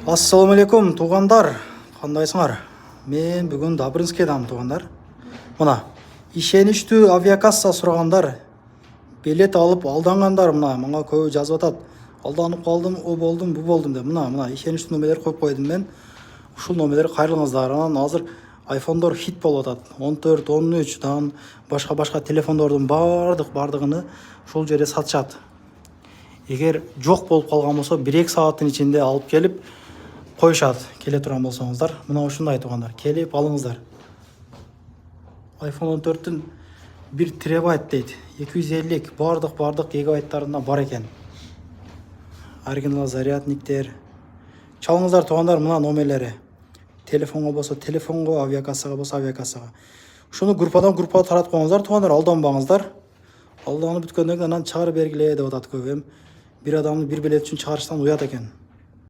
Ассаламу алейкум, туугандар. Кандайсыңар? Мен бүгүн Добрынскийдамын, туугандар. Мына ишеничтүү авиакасса сурагандар, билет алып алдангандар мага көбү жазып атат. Алданып калдым, о болдум, бу болдум деп. Мына ишеничтүү номерлер коюп койдум мен. Ушул номерлерди кайрылыңыздар. Анан азыр айфондор хит болуп атат. 14, 13 дан башка телефондордун бардыгыны ушул жерде сатышат. Эгер жок болуп калган болсо 1-2 сааттын ичинде алып келип коюшат. Келе турган болсоңуздар, мына ушундай туугандар, келип алыңыздар. iPhone 14-тün 1 терабайт дейт. 250 бардык гигабайттарына бар экен. Оригинал зарядниктер. Чалыңыздар туугандар, мына номерлери. Телефонго болсо телефонго, авиакассага болсо авиакассага. Ушуну группадан таратып коюңуздар туугандар, алданбаңыздар. Алданып бүткөндөн кийин анан чыгарып бергиле деп атат көбү. Бир адамды бир билет үчүн чыгарыштан уят экен.